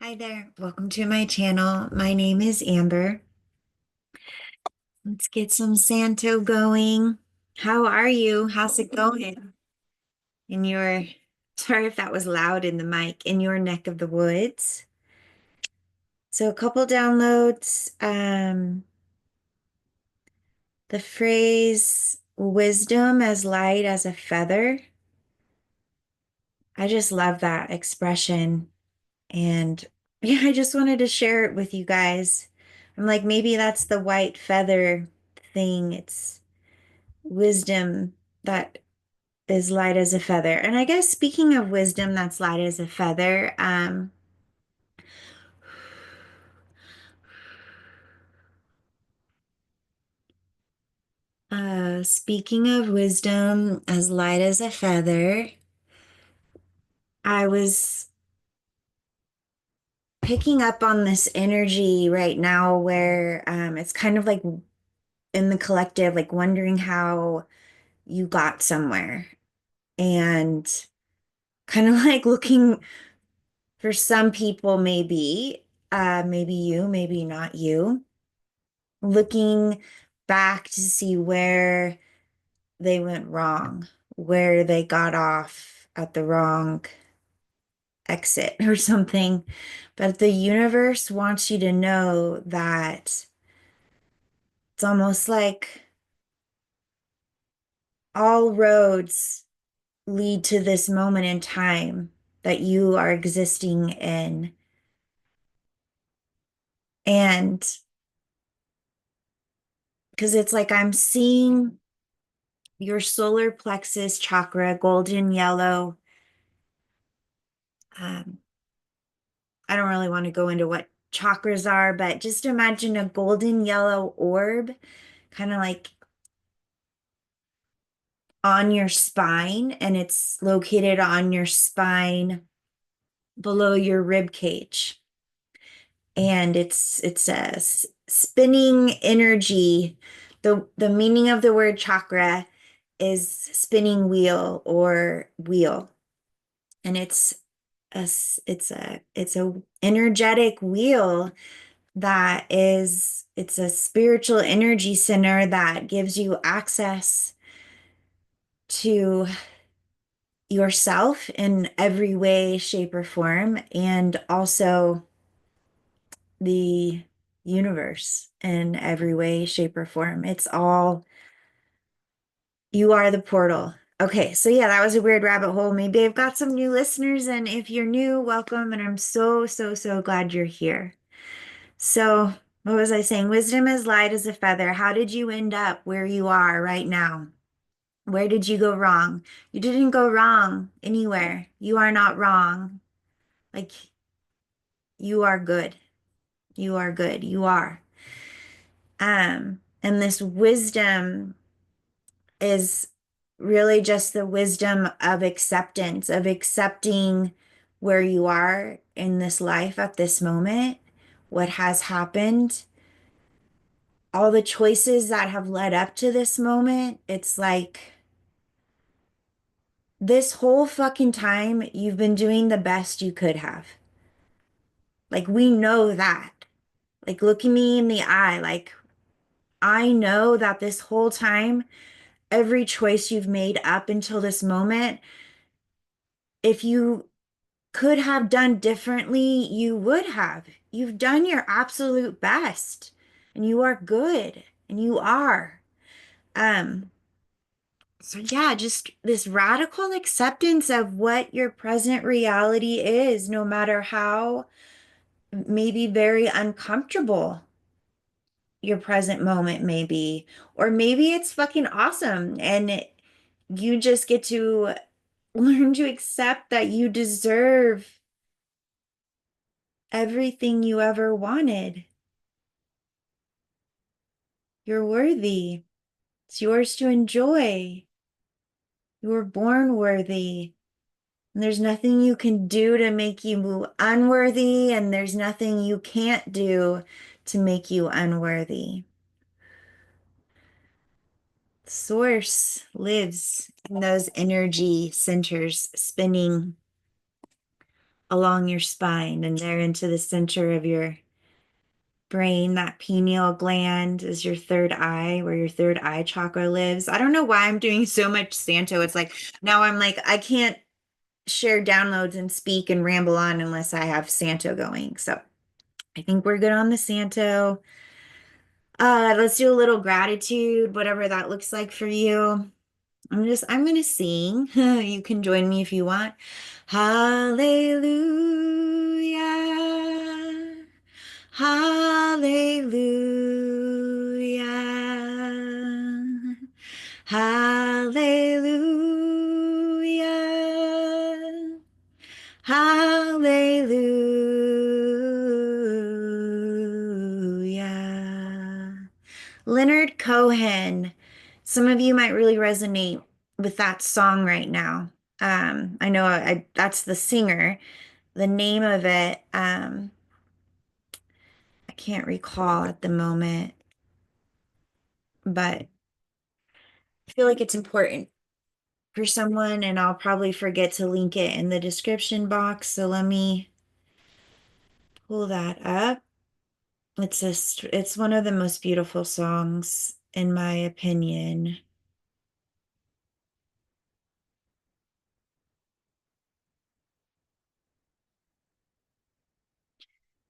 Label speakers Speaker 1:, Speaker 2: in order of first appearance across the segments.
Speaker 1: Hi there, welcome to my channel. My name is Amber. Let's get some Santo going. How are you? How's it going in your, sorry if that was loud in the mic, in your neck of the woods? So a couple downloads. The phrase wisdom as light as a feather. I just love that expression. And yeah, I just wanted to share it with you guys. I'm like, maybe that's the white feather thing. It's wisdom that is light as a feather. And I guess speaking of wisdom that's light as a feather, speaking of wisdom as light as a feather, I was picking up on this energy right now where it's kind of like in the collective, like wondering how you got somewhere and kind of like looking for some people, maybe you, maybe not you, looking back to see where they went wrong, where they got off at the wrong exit or something. But the universe wants you to know that it's almost like all roads lead to this moment in time that you are existing in. And because it's like I'm seeing your solar plexus chakra, golden yellow. Um, I don't really want to go into what chakras are, but just imagine a golden yellow orb, kind of like on your spine, and it's located on your spine below your rib cage. And it's a spinning energy. The meaning of the word chakra is spinning wheel or wheel. And it's a energetic wheel that is it's a spiritual energy center that gives you access to yourself in every way, shape, or form, and also the universe in every way, shape, or form. It's all you are the portal. Okay, so yeah, that was a weird rabbit hole. Maybe I've got some new listeners, and if you're new, welcome, and I'm so, so, so glad you're here. So, what was I saying? Wisdom is light as a feather. How did you end up where you are right now? Where did you go wrong? You didn't go wrong anywhere. You are not wrong. Like, you are good. You are good. You are. And this wisdom is really just the wisdom of acceptance, of accepting where you are in this life at this moment, what has happened, all the choices that have led up to this moment. It's like this whole fucking time you've been doing the best you could have. Like, we know that. Like, looking me in the eye, like, I know that this whole time, every choice you've made up until this moment, if you could have done differently, you would have. You've done your absolute best, and you are good, and you are. Um, So yeah, just this radical acceptance of what your present reality is, no matter how maybe very uncomfortable your present moment may be, or maybe it's fucking awesome and you just get to learn to accept that you deserve everything you ever wanted. You're worthy. It's yours to enjoy. You were born worthy. And there's nothing you can do to make you unworthy, and there's nothing you can't do to make you unworthy. Source lives in those energy centers spinning along your spine and there into the center of your brain. That pineal gland is your third eye, where your third eye chakra lives. I don't know why I'm doing so much Santo. It's like now I'm like, I can't share downloads and speak and ramble on unless I have Santo going. So I think we're good on the Santo. Let's do a little gratitude, whatever that looks like for you. I'm gonna sing. You can join me if you want. Hallelujah. Hallelujah. Hallelujah. Hallelujah. Leonard Cohen. Some of you might really resonate with that song right now. I know that's the singer. The name of it, I can't recall at the moment, but I feel like it's important for someone, and I'll probably forget to link it in the description box. So let me pull that up. It's one of the most beautiful songs, in my opinion.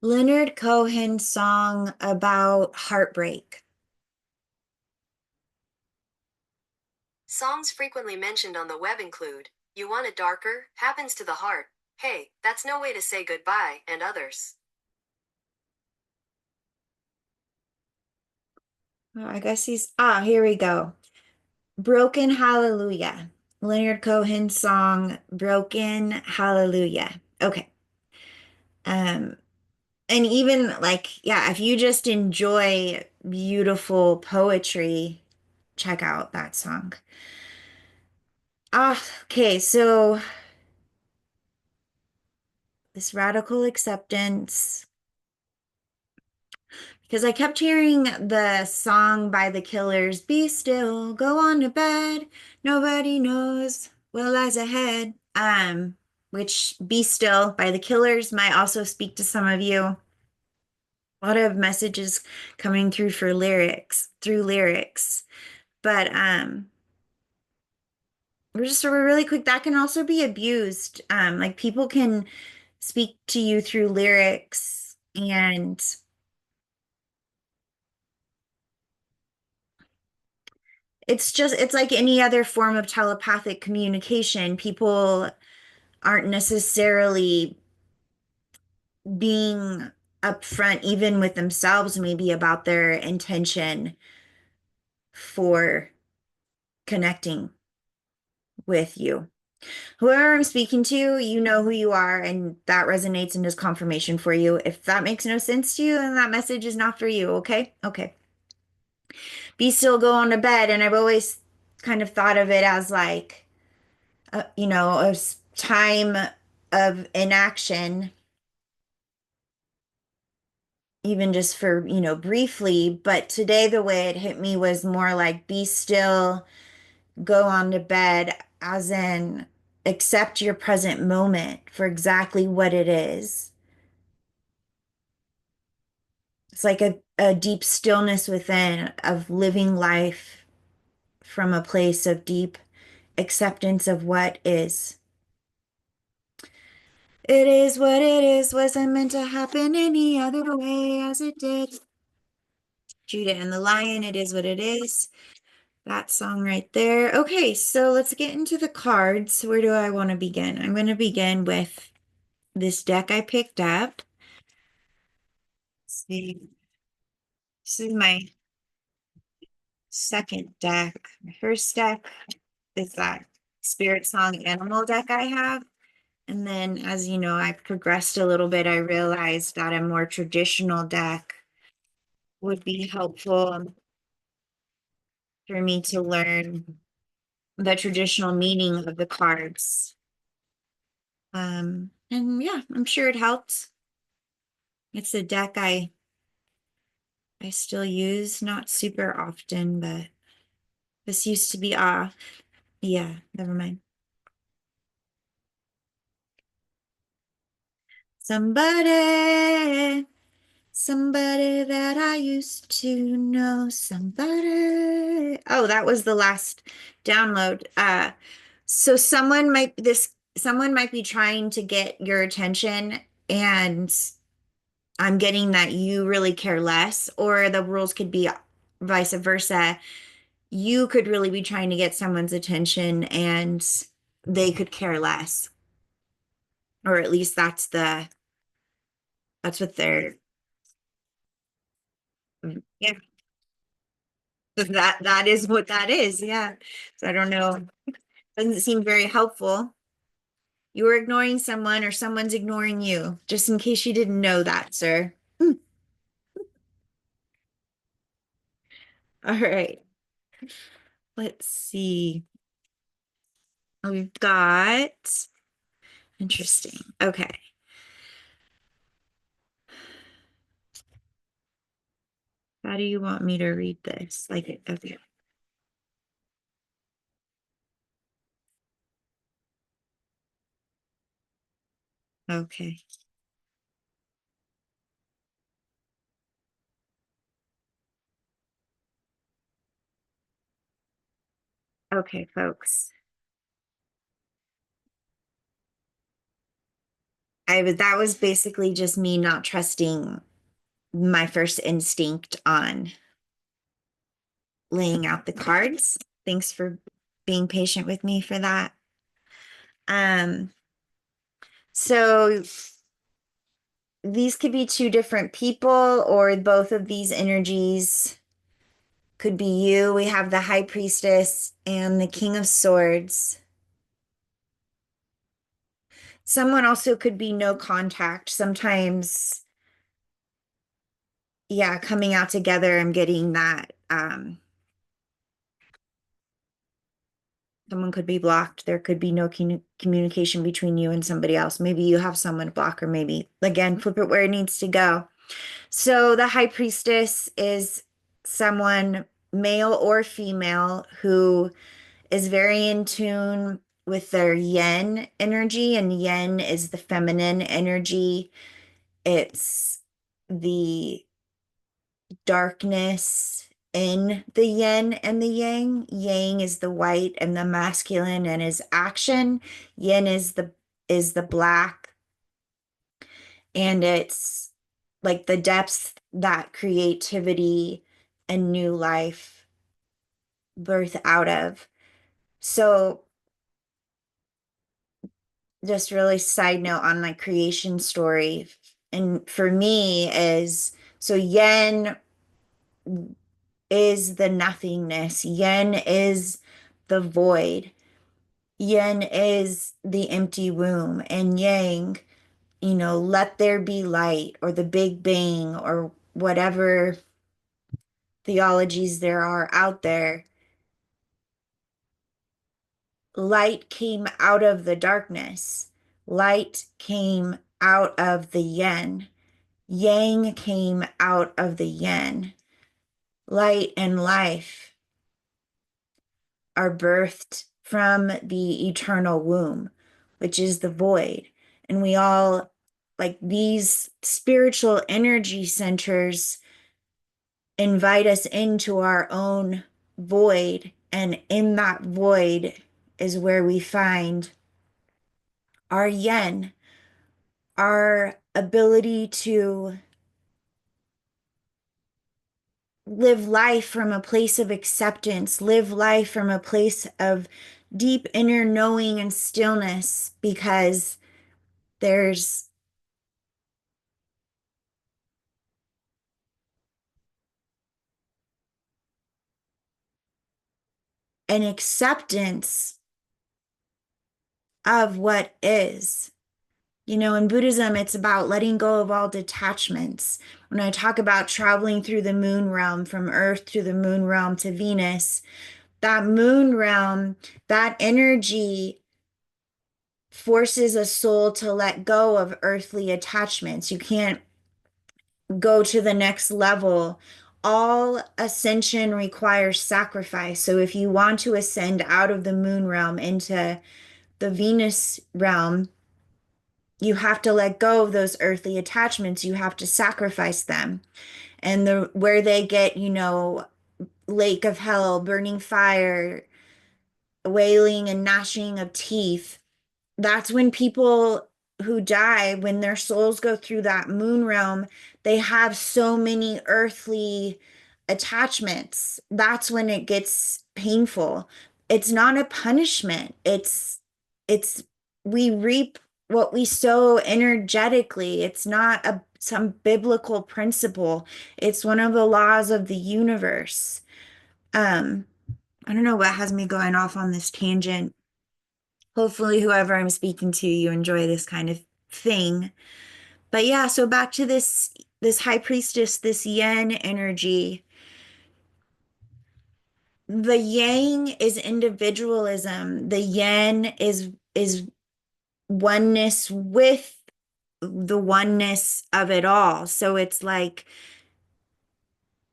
Speaker 1: Leonard Cohen's song about heartbreak.
Speaker 2: Songs frequently mentioned on the web include You Want It Darker, Happens to the Heart, Hey, That's No Way to Say Goodbye, and others.
Speaker 1: Oh, I guess here we go. Broken Hallelujah. Leonard Cohen's song Broken Hallelujah. Okay. Um, and even like, yeah, if you just enjoy beautiful poetry, check out that song. Okay, so this radical acceptance, because I kept hearing the song by the Killers, Be Still, Go on to Bed, Nobody Knows What Lies Ahead. Which Be Still by the Killers might also speak to some of you. A lot of messages coming through through lyrics. But we're really quick, that can also be abused. Like people can speak to you through lyrics, and it's like any other form of telepathic communication. People aren't necessarily being upfront even with themselves, maybe about their intention for connecting with you. Whoever I'm speaking to, you know who you are, and that resonates and is confirmation for you. If that makes no sense to you, then that message is not for you, okay? Okay. Be still, go on to bed. And I've always kind of thought of it as like, a time of inaction, even just for, briefly. But today, the way it hit me was more like, be still, go on to bed, as in accept your present moment for exactly what it is. It's like a deep stillness within of living life from a place of deep acceptance of what is. It is what it is, wasn't meant to happen any other way as it did. Judah and the Lion, it is what it is. That song right there. Okay, so let's get into the cards. Where do I want to begin? I'm going to begin with this deck I picked up. Let's see, this is my second deck. My first deck is that Spirit Song Animal deck I have. And then, as you know, I progressed a little bit. I realized that a more traditional deck would be helpful for me to learn the traditional meaning of the cards. And yeah, I'm sure it helped. It's a deck I still use, not super often, but this used to be yeah, never mind. Somebody, somebody that I used to know, somebody. Oh, that was the last download. So someone might be trying to get your attention, and I'm getting that you really care less, or the rules could be vice versa. You could really be trying to get someone's attention and they could care less. Or at least that's what they're yeah, that is what that is. Yeah. So I don't know. Doesn't seem very helpful. You were ignoring someone or someone's ignoring you, just in case you didn't know that, sir. All right. Let's see. We've got interesting. Okay. How do you want me to read this? Like, okay. Okay. Okay, folks. That was basically just me not trusting my first instinct on laying out the cards. Thanks for being patient with me for that. Um, so these could be two different people, or both of these energies could be you. We have the High Priestess and the King of Swords. Someone also could be no contact. Sometimes, yeah, coming out together, I'm getting that. Someone could be blocked. There could be no communication between you and somebody else. Maybe you have someone to block, or maybe, again, flip it where it needs to go. So the High Priestess is someone, male or female, who is very in tune with their yin energy, and yin is the feminine energy. It's the darkness in the yin and the yang. Yang is the white and the masculine and is action. Yin is the black, and it's like the depths that creativity and new life birth out of. So just really side note on my creation story. And for me is so yin is the nothingness. Yin is the void. Yin is the empty womb. And yang, let there be light, or the Big Bang, or whatever theologies there are out there. Light came out of the darkness. Light came out of the yin. Yang came out of the yin. Light and life are birthed from the eternal womb, which is the void. And we all, like these spiritual energy centers, invite us into our own void. And in that void is where we find our yin, our ability to live life from a place of acceptance, live life from a place of deep inner knowing and stillness, because there's an acceptance of what is. In Buddhism, it's about letting go of all detachments. When I talk about traveling through the moon realm from Earth to the moon realm to Venus, that moon realm, that energy forces a soul to let go of earthly attachments. You can't go to the next level. All ascension requires sacrifice. So if you want to ascend out of the moon realm into the Venus realm, You have to let go of those earthly attachments. You have to sacrifice them. And the where they get, lake of hell, burning fire, wailing and gnashing of teeth, that's when people who die, when their souls go through that moon realm, they have so many earthly attachments. That's when it gets painful. It's not a punishment. It's we reap what we sow energetically. It's not some biblical principle. It's one of the laws of the universe. Um, I don't know what has me going off on this tangent. Hopefully, whoever I'm speaking to, you enjoy this kind of thing. But yeah, so back to this high priestess, this yin energy. The yang is individualism. The yin is oneness with the oneness of it all. So it's like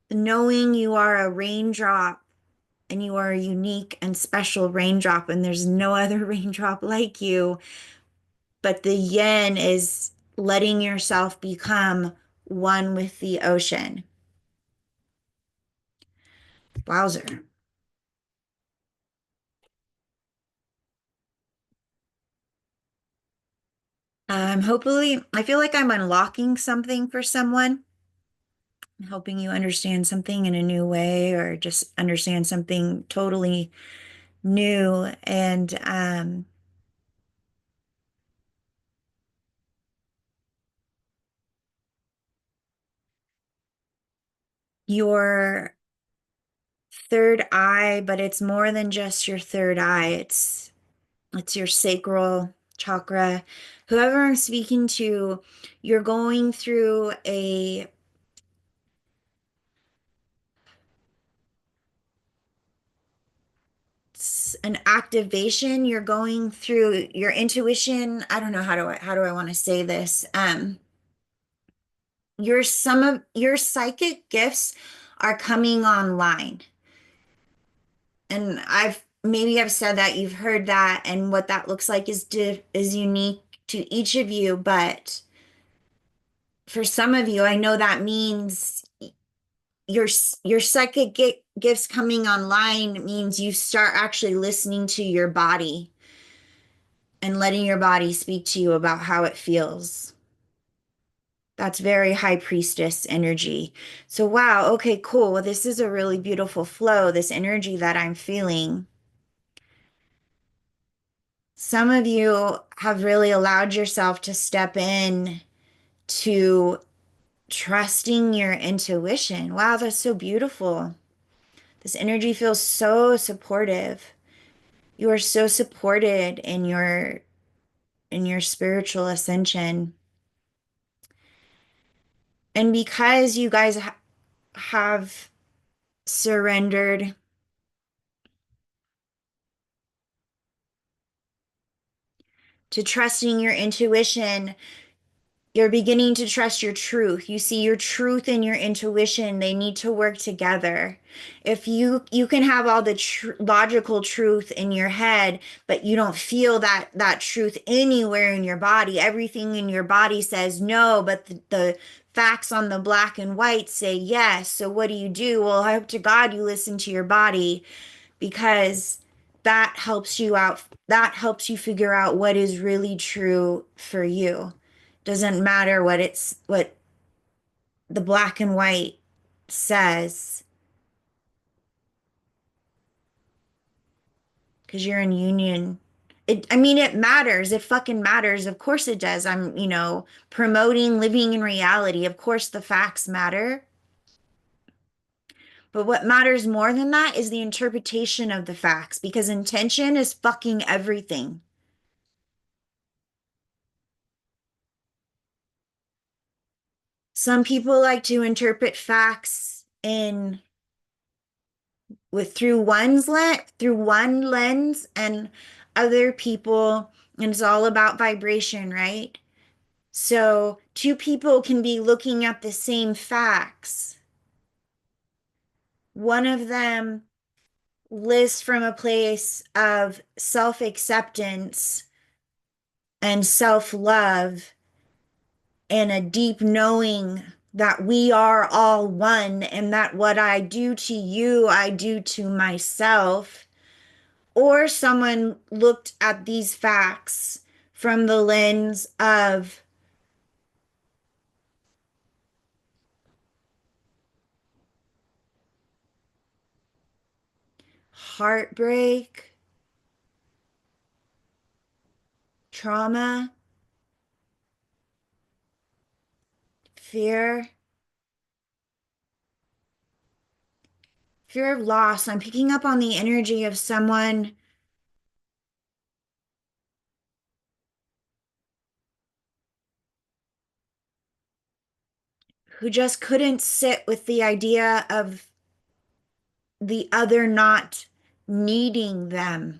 Speaker 1: knowing you are a raindrop and you are a unique and special raindrop, and there's no other raindrop like you. But the yin is letting yourself become one with the ocean. Wowzer. Hopefully, I feel like I'm unlocking something for someone, helping you understand something in a new way or just understand something totally new. And your third eye, but it's more than just your third eye. It's your sacral chakra. Whoever I'm speaking to, you're going through an activation. You're going through your intuition. I don't know how do I want to say this. Some of your psychic gifts are coming online. And I've said that, you've heard that, and what that looks like is unique to each of you, but for some of you, I know that means your your psychic gifts coming online means you start actually listening to your body and letting your body speak to you about how it feels. That's very high priestess energy. So, wow, okay, cool. Well, this is a really beautiful flow, this energy that I'm feeling. Some of you have really allowed yourself to step in to trusting your intuition. Wow, that's so beautiful. This energy feels so supportive. You are so supported in your spiritual ascension. And because you guys have surrendered to trusting your intuition, you're beginning to trust your truth. You see your truth and your intuition, they need to work together. If you can have all the logical truth in your head, but you don't feel that truth anywhere in your body. Everything in your body says no, but the facts on the black and white say yes. So what do? Well, I hope to God you listen to your body, because that helps you out. That helps you figure out what is really true for you. Doesn't matter what the black and white says, because you're in union. I mean, it matters. It fucking matters. Of course it does. I'm, promoting living in reality. Of course the facts matter. But what matters more than that is the interpretation of the facts, because intention is fucking everything. Some people like to interpret facts in with through one lens, and other people, and it's all about vibration, right? So two people can be looking at the same facts. One of them lives from a place of self-acceptance and self-love and a deep knowing that we are all one and that what I do to you, I do to myself, or someone looked at these facts from the lens of heartbreak, trauma, fear, fear of loss. I'm picking up on the energy of someone who just couldn't sit with the idea of the other not needing them.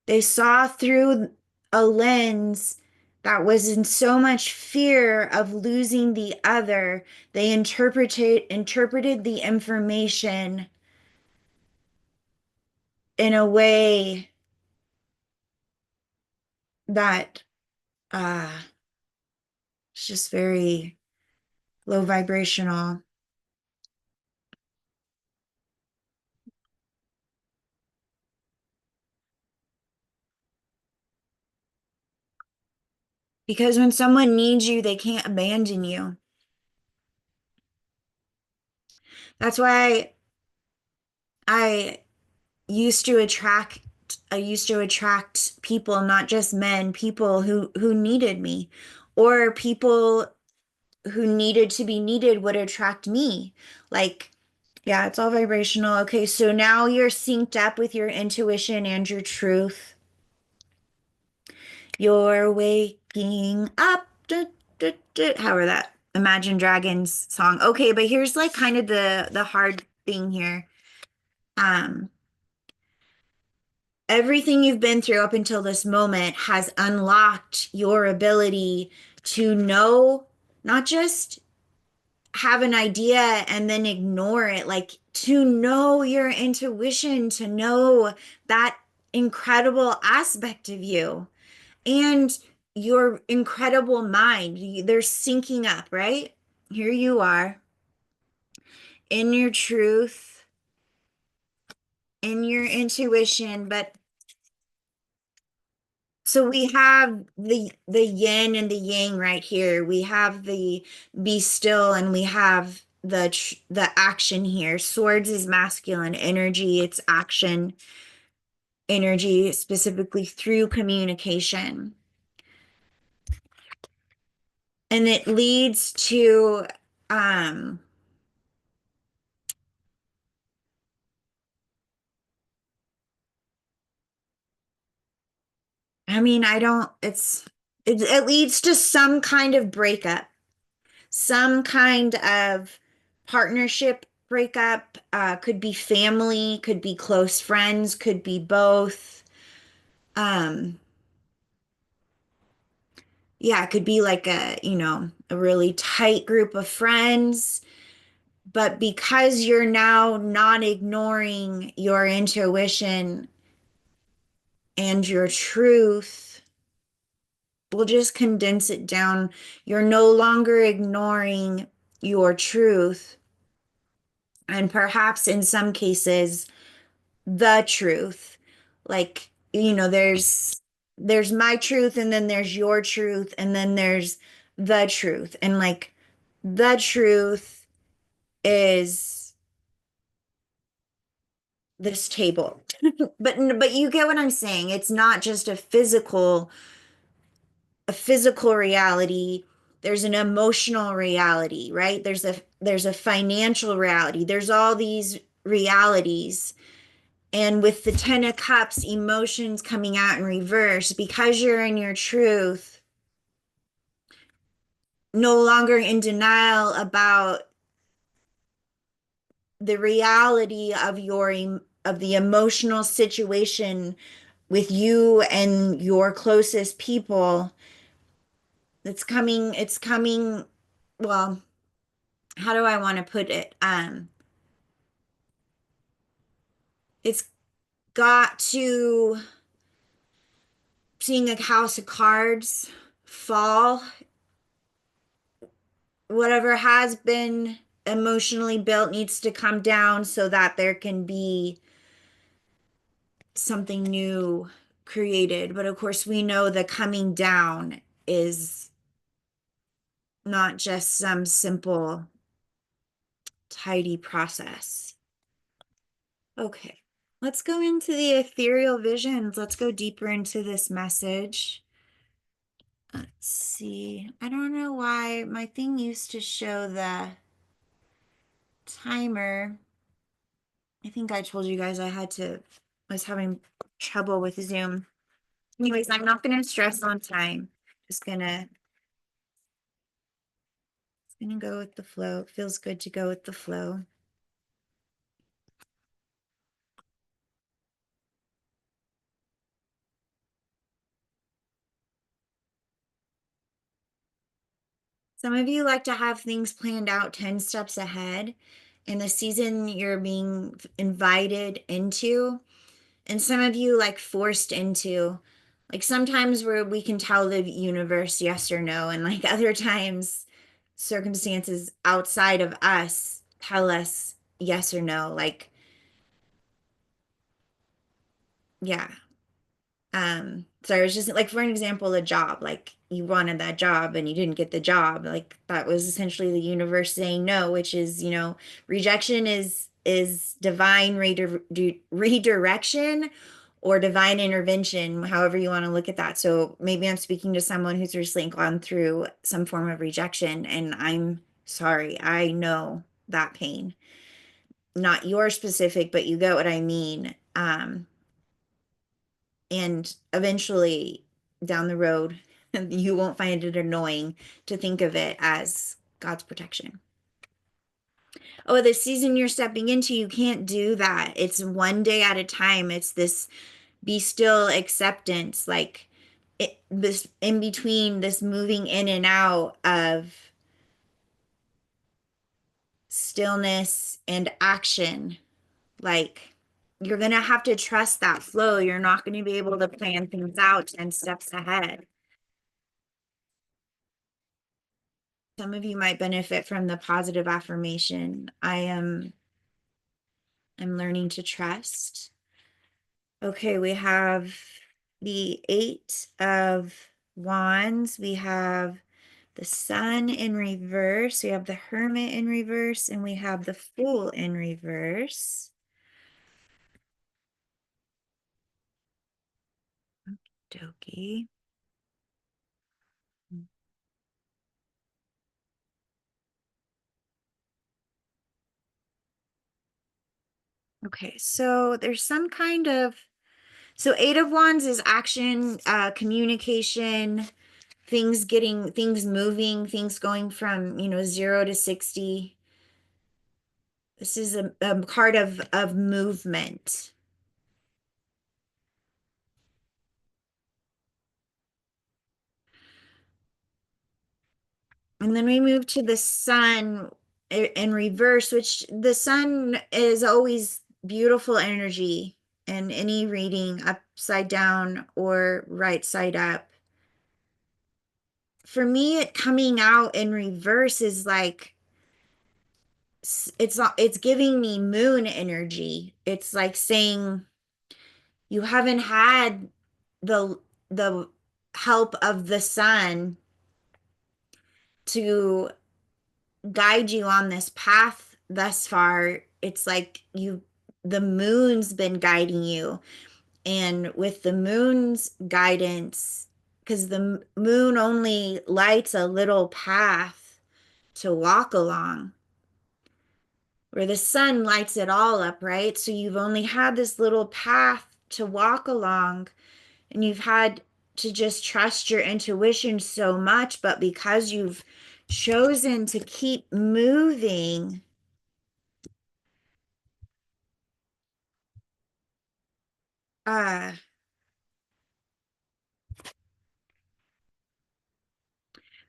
Speaker 1: They saw through a lens that was in so much fear of losing the other. They interpreted the information in a way that uh it's just very low vibrational. Because when someone needs you, they can't abandon you. That's why I I used to attract people, not just men, people who needed me, or people who needed to be needed would attract me. Like, yeah, it's all vibrational. Okay, so now you're synced up with your intuition and your truth. You're waking up. However that Imagine Dragons song. Okay, but here's like kind of the hard thing here. Um, Everything you've been through up until this moment has unlocked your ability to know, not just have an idea and then ignore it, like to know your intuition, to know that incredible aspect of you and your incredible mind. They're syncing up, right? Here you are in your truth, in your intuition, but so we have the yin and the yang right here. We have the be still and we have the action here. Swords is masculine energy, it's action energy specifically through communication. And it leads to um I mean, I don't it leads to some kind of breakup, some kind of partnership breakup, could be family, could be close friends, could be both. Um, yeah, it could be like a really tight group of friends, but because you're now not ignoring your intuition and your truth, we'll just condense it down. You're no longer ignoring your truth, and perhaps in some cases, the truth. Like, there's my truth and then there's your truth and then there's the truth. And like the truth is this table. But you get what I'm saying. It's not just a physical reality. There's an emotional reality, right? There's a financial reality. There's all these realities. And with the Ten of Cups, emotions coming out in reverse, because you're in your truth, no longer in denial about the reality of of the emotional situation with you and your closest people. It's coming, well, how do I want to put it? It's got to seeing a house of cards fall, whatever has been emotionally built needs to come down so that there can be something new created. But of course, we know the coming down is not just some simple, tidy process. Okay, let's go into the ethereal visions. Let's go deeper into this message. Let's see. I don't know why my thing used to show the timer. I think I told you guys was having trouble with Zoom. Anyways, I'm not gonna stress on time. Just gonna go with the flow. It feels good to go with the flow. Some of you like to have things planned out 10 steps ahead. In the season you're being invited into, and some of you like forced into. Like sometimes where we can tell the universe yes or no, and like other times circumstances outside of us tell us yes or no. Like, yeah. So I was just like, for an example, a job, like you wanted that job and you didn't get the job. Like that was essentially the universe saying no, which is, rejection is divine redirection or divine intervention, however you want to look at that. So maybe I'm speaking to someone who's recently gone through some form of rejection, and I'm sorry, I know that pain. Not your specific, but you get what I mean. And eventually down the road, you won't find it annoying to think of it as God's protection. Oh, the season you're stepping into, you can't do that. It's one day at a time. It's this be still acceptance, like this in between, this moving in and out of stillness and action. Like you're going to have to trust that flow. You're not going to be able to plan things out 10 steps ahead. Some of you might benefit from the positive affirmation. I'm learning to trust. Okay, we have the Eight of Wands. We have the Sun in reverse. We have the Hermit in reverse, and we have the Fool in reverse. Dokey. Okay, so there's some kind of, so Eight of Wands is action, communication, things moving, things going from, 0 to 60. This is a card of movement. And then we move to the Sun in reverse, which the Sun is always beautiful energy in any reading, upside down or right side up. For me, it coming out in reverse is like it's giving me moon energy. It's like saying you haven't had the help of the sun to guide you on this path thus far. It's like the moon's been guiding you, and with the moon's guidance, because the moon only lights a little path to walk along, where the sun lights it all up, right? So you've only had this little path to walk along, and you've had to just trust your intuition so much, but because you've chosen to keep moving, uh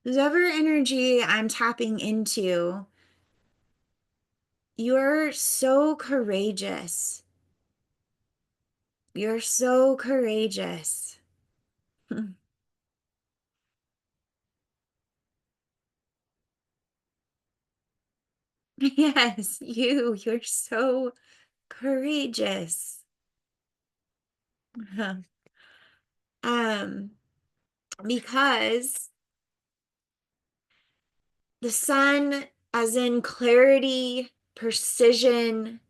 Speaker 1: whatever energy I'm tapping into, you're so courageous. You're so courageous. Yes, you're so courageous. Um, because the sun, as in clarity, precision,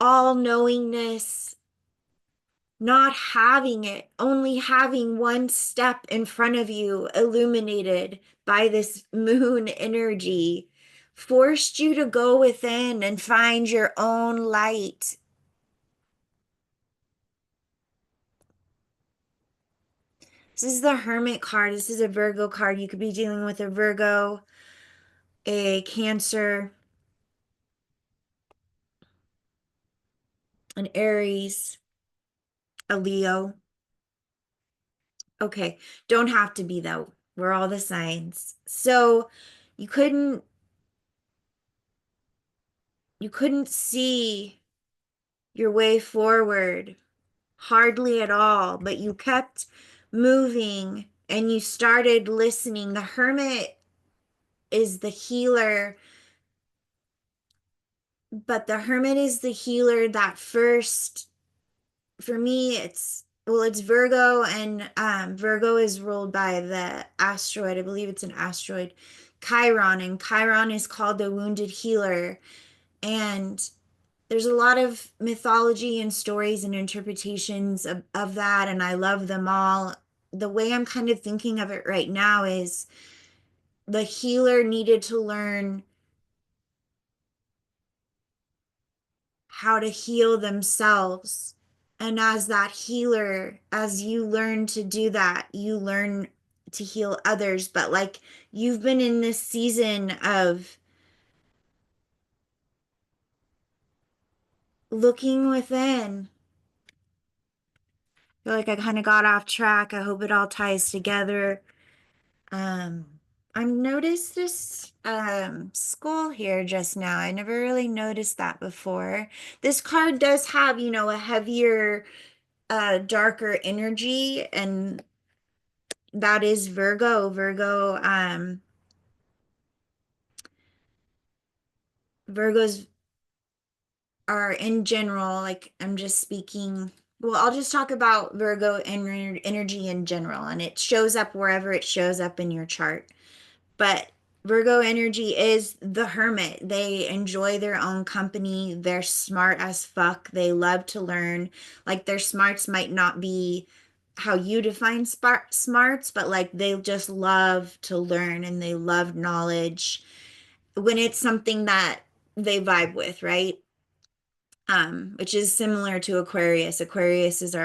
Speaker 1: all knowingness, not having it, only having one step in front of you illuminated by this moon energy, forced you to go within and find your own light. This is the Hermit card. This is a Virgo card. You could be dealing with a Virgo, a Cancer, an Aries, a Leo. Okay, don't have to be though. We're all the signs. So you couldn't you couldn't see your way forward hardly at all, but you kept moving and you started listening. The Hermit is the healer, but the Hermit is the healer that first, for me, it's Virgo, and Virgo is ruled by the asteroid. I believe it's an asteroid, Chiron, and Chiron is called the wounded healer. And there's a lot of mythology and stories and interpretations of that, and I love them all. The way I'm kind of thinking of it right now is the healer needed to learn how to heal themselves. And as that healer, as you learn to do that, you learn to heal others. But like you've been in this season of looking within. I feel like I kind of got off track. I hope it all ties together. Um, I noticed this skull here just now. I never really noticed that before. This card does have, a heavier, darker energy, and that is Virgo. Virgos are in general, like I'm just speaking, well, I'll just talk about Virgo energy in general, and it shows up wherever it shows up in your chart. But Virgo energy is the hermit. They enjoy their own company. They're smart as fuck. They love to learn. Like their smarts might not be how you define smarts, but like they just love to learn and they love knowledge when it's something that they vibe with, right? Which is similar to Aquarius. Aquariuses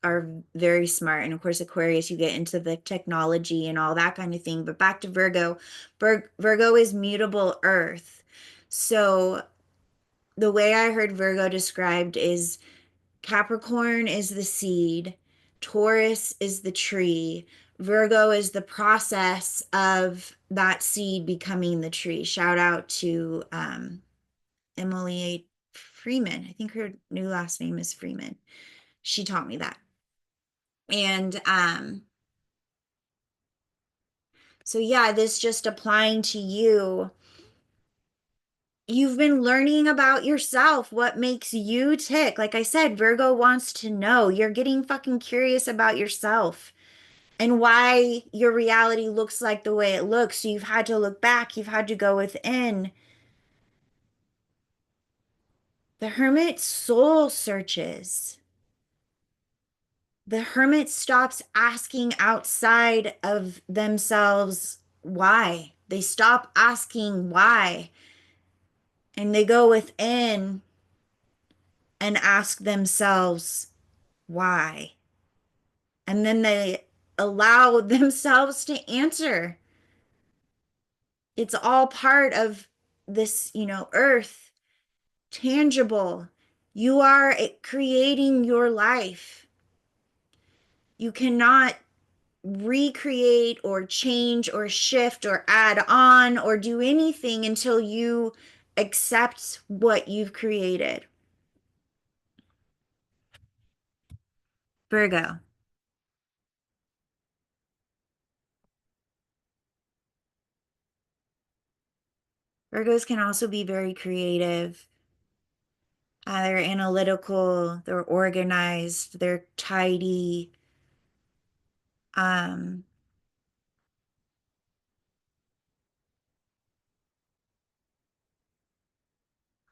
Speaker 1: are very smart, and of course, Aquarius, you get into the technology and all that kind of thing. But back to Virgo, Virgo is mutable Earth. So the way I heard Virgo described is Capricorn is the seed, Taurus is the tree, Virgo is the process of that seed becoming the tree. Shout out to Emily Freeman. I think her new last name is Freeman. She taught me that. And so yeah, this just applying to you. You've been learning about yourself, what makes you tick. Like I said, Virgo wants to know. You're getting fucking curious about yourself and why your reality looks like the way it looks. So you've had to look back, you've had to go within. The hermit soul searches. The hermit stops asking outside of themselves why. They stop asking why and they go within and ask themselves why. And then they allow themselves to answer. It's all part of this, earth, tangible. You are creating your life. You cannot recreate or change or shift or add on or do anything until you accept what you've created. Virgo. Virgos can also be very creative. They're analytical, they're organized, they're tidy. Um,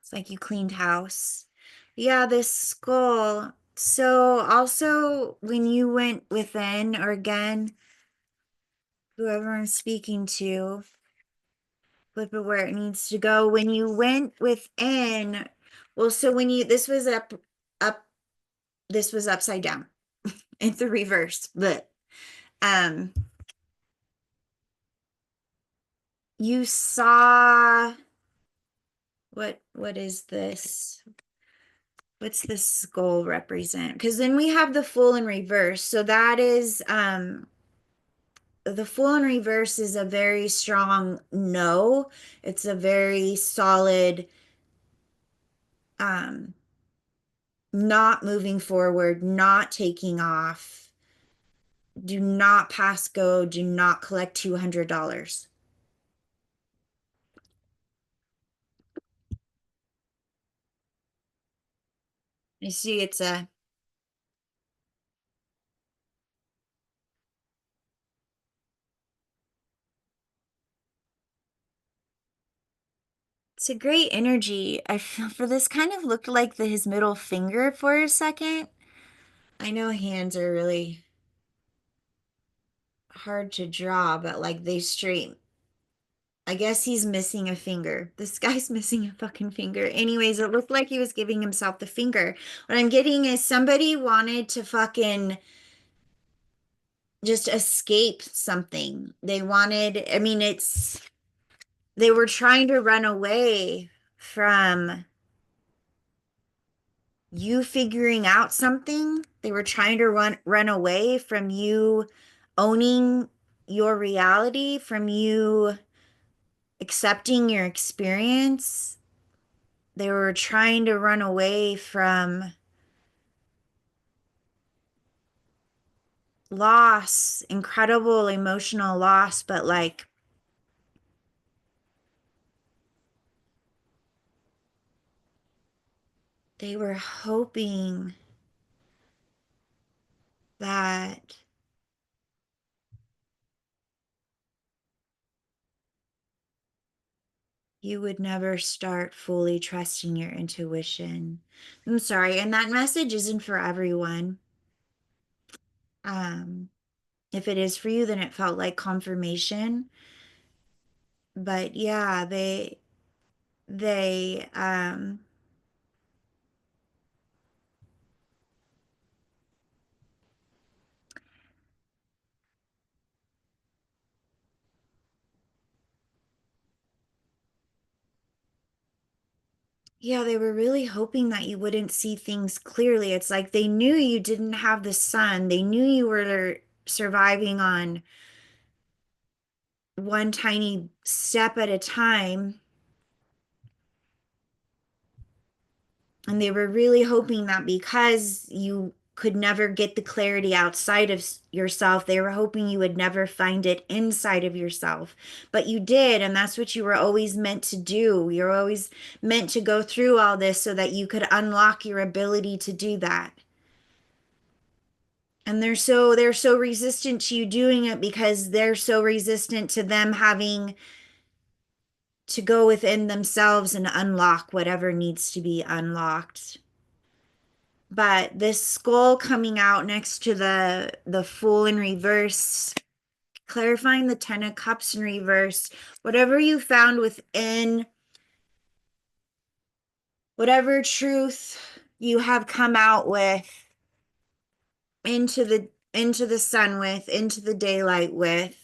Speaker 1: it's like you cleaned house. Yeah, this skull. So also when you went within, or again, whoever I'm speaking to, flip it where it needs to go. When you went within, well, so when you up, this was upside down. It's the reverse, but um you saw what is this? What's this skull represent? Because then we have the Fool in reverse. So that is the Fool in reverse is a very strong no. It's a very solid um not moving forward, not taking off. Do not pass go, do not collect $200. You see it's a great energy. I feel for this kind of looked like his middle finger for a second. I know hands are really hard to draw, but like they straight. I guess he's missing a finger. This guy's missing a fucking finger. Anyways, it looked like he was giving himself the finger. What I'm getting is somebody wanted to fucking just escape something. They wanted, I mean, they were trying to run away from you figuring out something. They were trying to run away from you owning your reality, from you accepting your experience. They were trying to run away from loss, incredible emotional loss, but like they were hoping that you would never start fully trusting your intuition. I'm sorry, and that message isn't for everyone. Um, if it is for you, then it felt like confirmation. But yeah, they yeah, they were really hoping that you wouldn't see things clearly. It's like they knew you didn't have the sun. They knew you were surviving on one tiny step at a time. And they were really hoping that because you could never get the clarity outside of yourself, they were hoping you would never find it inside of yourself. But you did, and that's what you were always meant to do. You're always meant to go through all this so that you could unlock your ability to do that. And they're so resistant to you doing it because they're so resistant to them having to go within themselves and unlock whatever needs to be unlocked. But this skull coming out next to the Fool in reverse, clarifying the Ten of Cups in reverse, whatever you found within, whatever truth you have come out with into the sun with, into the daylight with,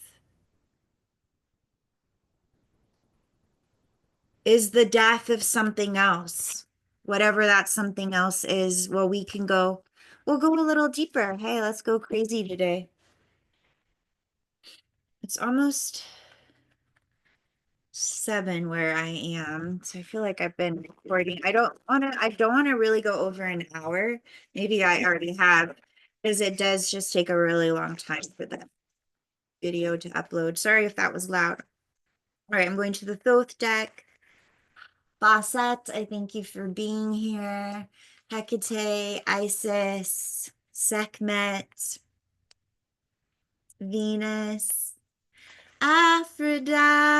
Speaker 1: is the death of something else. Whatever that something else is, well, we'll go a little deeper. Hey, let's go crazy today. It's almost 7 where I am. So I feel like I've been recording. I don't want to really go over an hour. Maybe I already have, because it does just take a really long time for the video to upload. Sorry if that was loud. All right, I'm going to the Thoth deck. Basset, I thank you for being here. Hecate, Isis, Sekhmet, Venus, Aphrodite.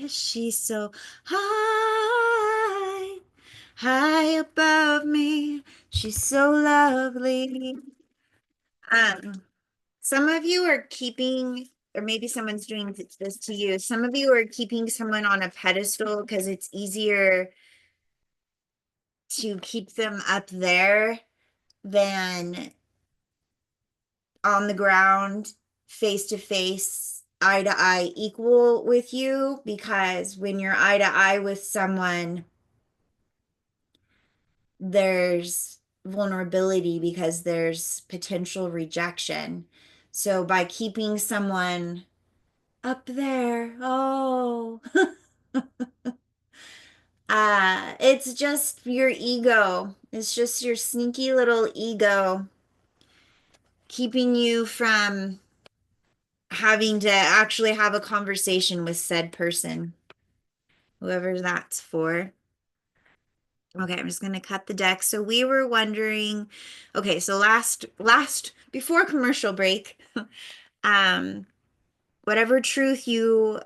Speaker 1: She's so high, high above me. She's so lovely. Um, some of you are keeping, or maybe someone's doing this to you. Some of you are keeping someone on a pedestal because it's easier to keep them up there than on the ground, face to face, eye to eye, equal with you. Because when you're eye to eye with someone, there's vulnerability because there's potential rejection. So by keeping someone up there, oh, it's just your ego. It's just your sneaky little ego keeping you from having to actually have a conversation with said person, whoever that's for. Okay, I'm just going to cut the deck. So we were wondering, okay, so last before commercial break, um whatever truth you've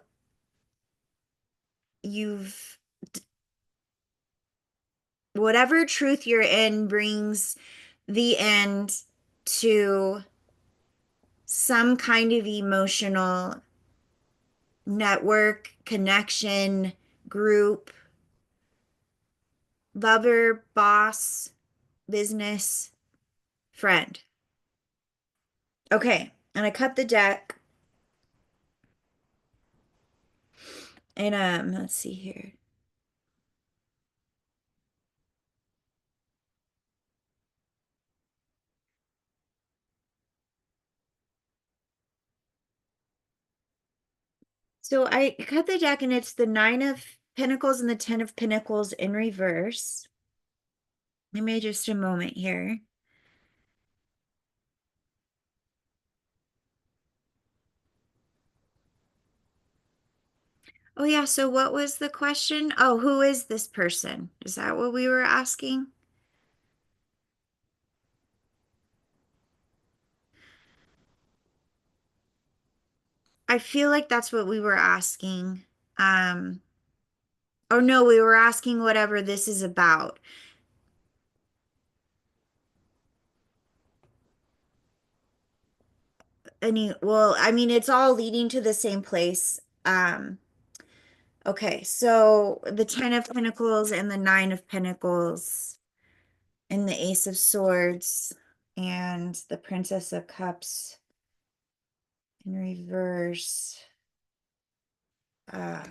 Speaker 1: whatever truth you're in brings the end to some kind of emotional network, connection, group, lover, boss, business, friend. Okay, and I cut the deck and let's see here. So I cut the deck and it's the Nine of Pentacles and the Ten of Pentacles in reverse. Give me just a moment here. Oh yeah, so what was the question? Oh, who is this person? Is that what we were asking? I feel like that's what we were asking. Um, or no, we were asking whatever this is about. Well, I mean, it's all leading to the same place. Okay, so the Ten of Pentacles and the Nine of Pentacles and the Ace of Swords and the Princess of Cups in reverse. Uh,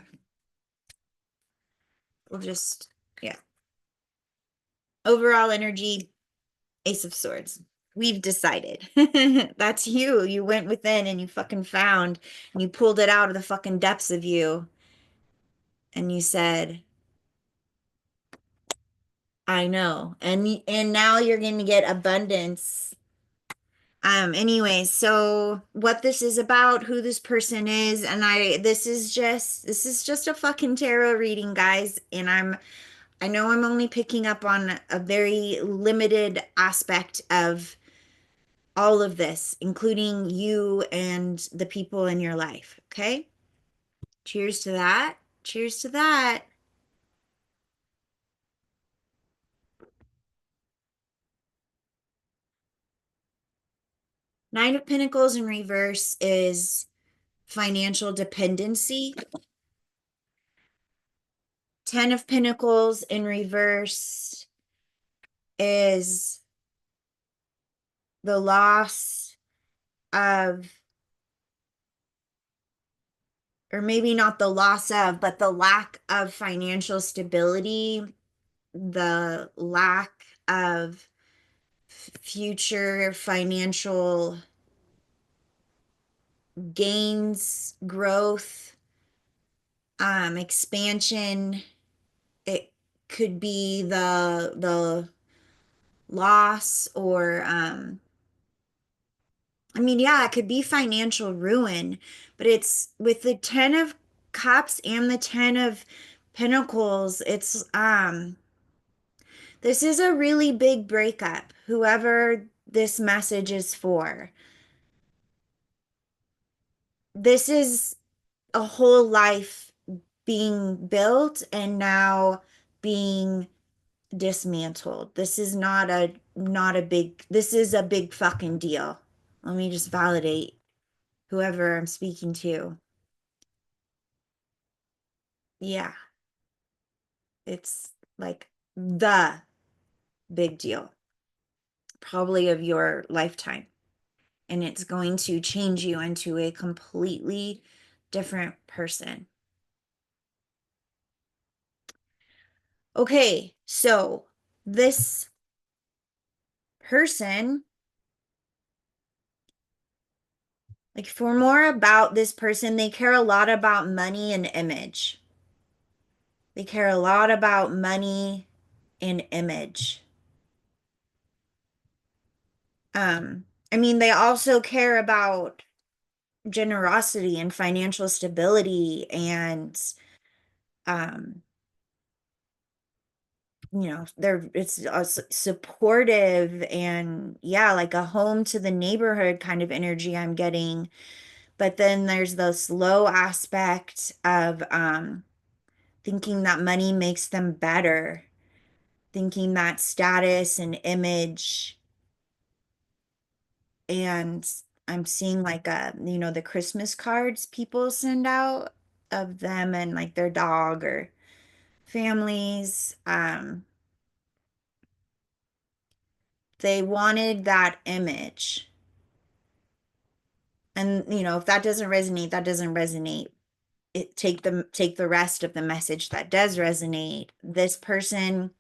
Speaker 1: we'll just, yeah. Overall energy, Ace of Swords. We've decided. That's you. You went within and you fucking found and you pulled it out of the fucking depths of you and you said, I know. And now you're going to get abundance. Anyways, so what this is about, who this person is, and this is just a fucking tarot reading, guys, and I know I'm only picking up on a very limited aspect of all of this, including you and the people in your life, okay? Cheers to that. Cheers to that. Nine of Pentacles in reverse is financial dependency. Ten of Pentacles in reverse is the loss of, or maybe not the loss of, but the lack of financial stability, the lack of future financial gains, growth, expansion. It could be the loss or I mean, yeah, it could be financial ruin, but it's with the 10 of cups and the 10 of pentacles, it's this is a really big breakup, whoever this message is for. This is a whole life being built and now being dismantled. This is not a big, this is a big fucking deal. Let me just validate whoever I'm speaking to. Yeah, it's like the big deal, probably of your lifetime. And it's going to change you into a completely different person. Okay, so this person, like for more about this person, they care a lot about money and image. They care a lot about money and image. I mean, they also care about generosity and financial stability and um they're it's supportive and yeah, like a home to the neighborhood kind of energy I'm getting. But then there's the slow aspect of thinking that money makes them better, thinking that status and image. And I'm seeing like the Christmas cards people send out of them and like their dog or families. They wanted that image. And if that doesn't resonate, that doesn't resonate. Take the rest of the message that does resonate. This person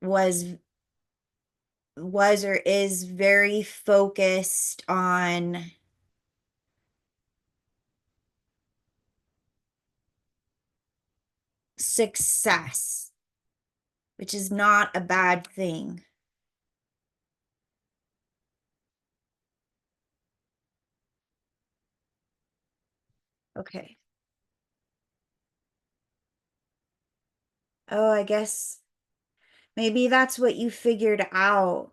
Speaker 1: was or is very focused on success, which is not a bad thing. Okay. Oh, I guess maybe that's what you figured out.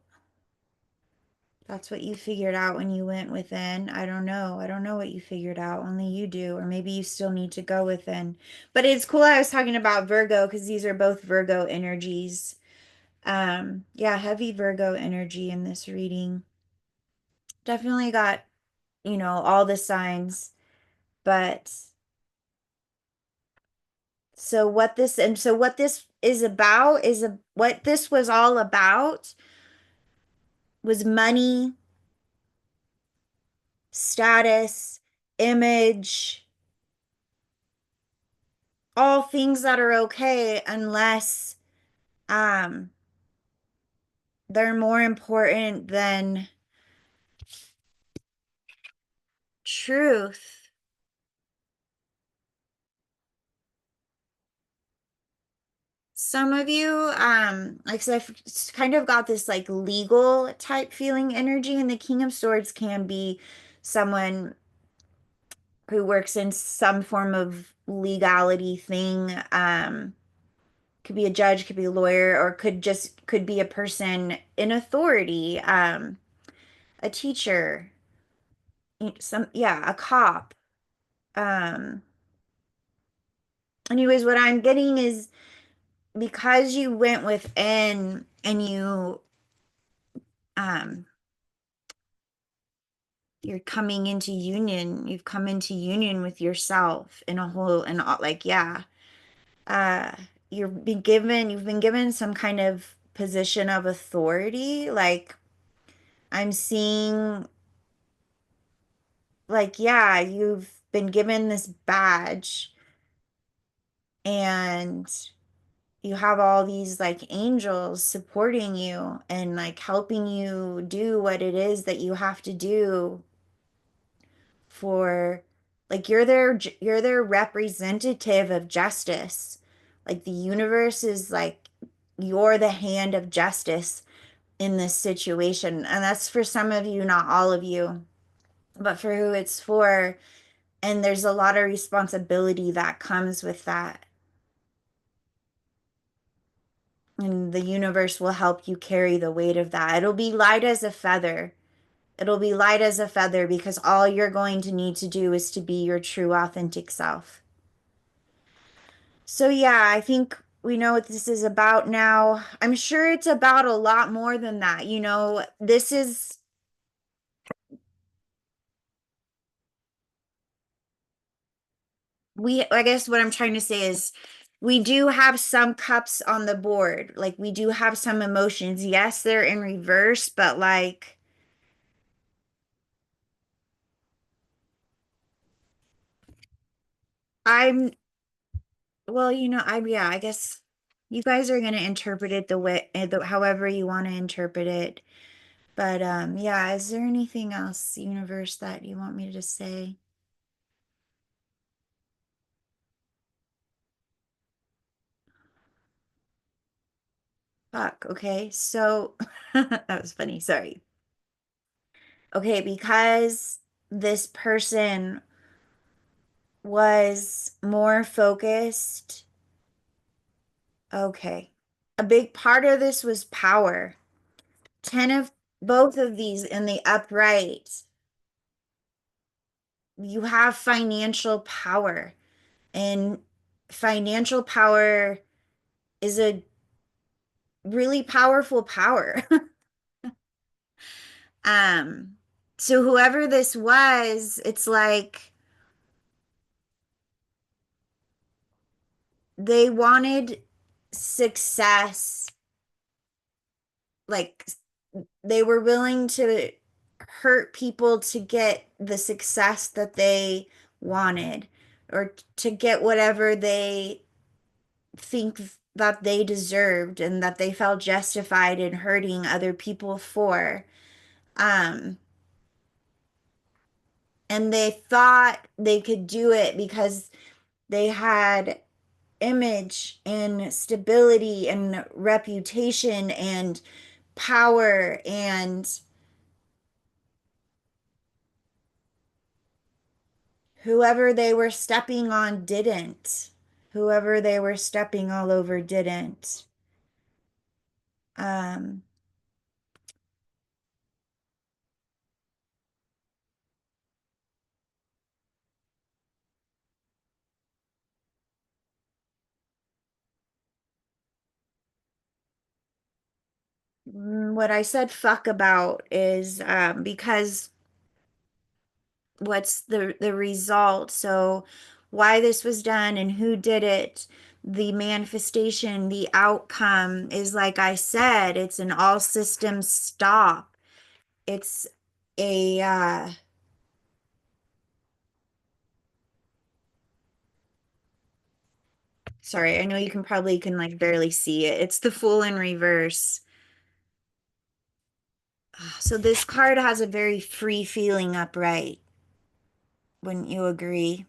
Speaker 1: That's what you figured out when you went within. I don't know. I don't know what you figured out. Only you do. Or maybe you still need to go within. But it's cool I was talking about Virgo because these are both Virgo energies. Yeah, heavy Virgo energy in this reading. Definitely got, all the signs. But what this is about what this was all about was money, status, image, all things that are okay unless um they're more important than truth. Some of you, like, so I've kind of got this like legal type feeling energy, and the King of Swords can be someone who works in some form of legality thing. Could be a judge, could be a lawyer, or could be a person in authority, a teacher, a cop. Um, anyways, what I'm getting is because you went within and um you've come into union with yourself in a whole and all, like, yeah. Uh you've been given some kind of position of authority. Like I'm seeing, like, yeah, you've been given this badge and you have all these like angels supporting you and like helping you do what it is that you have to do for Like you're their representative of justice. Like the universe is like you're the hand of justice in this situation. And that's for some of you, not all of you, but for who it's for. And there's a lot of responsibility that comes with that. And the universe will help you carry the weight of that. It'll be light as a feather. It'll be light as a feather because all you're going to need to do is to be your true, authentic self. So, yeah, I think we know what this is about now. I'm sure it's about a lot more than that. This is, I guess what I'm trying to say is we do have some cups on the board. Like, we do have some emotions. Yes, they're in reverse, but like, I'm, well, yeah, I guess you guys are going to interpret it however you want to interpret it. But yeah, is there anything else, universe, that you want me to just say? Fuck, okay. So that was funny. Sorry. Okay, because this person was more focused. Okay. A big part of this was power. 10 of both of these in the upright. You have financial power, and financial power is a really powerful power. Um, so whoever this was, it's like they wanted success, like they were willing to hurt people to get the success that they wanted or to get whatever they think that they deserved and that they felt justified in hurting other people for. Um, and they thought they could do it because they had image and stability and reputation and power, and whoever they were stepping on didn't. Whoever they were stepping all over didn't. Um, what I said fuck about is because what's the result. So why this was done and who did it, the manifestation, the outcome is like I said, it's an all systems stop. It's a sorry, I know you can like barely see it. It's the Fool in reverse. So this card has a very free feeling upright. Wouldn't you agree?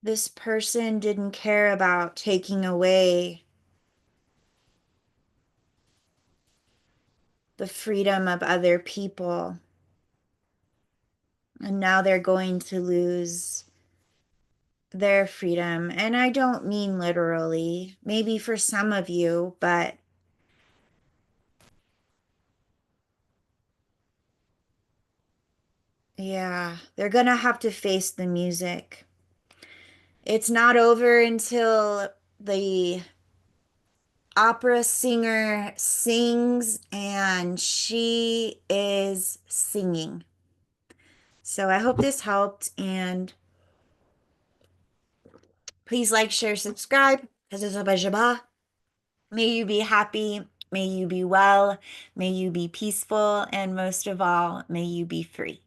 Speaker 1: This person didn't care about taking away the freedom of other people. And now they're going to lose their freedom. And I don't mean literally, maybe for some of you, but yeah, they're gonna have to face the music. It's not over until the opera singer sings and she is singing. So I hope this helped, and please like, share, subscribe. May you be happy, may you be well, may you be peaceful, and most of all, may you be free.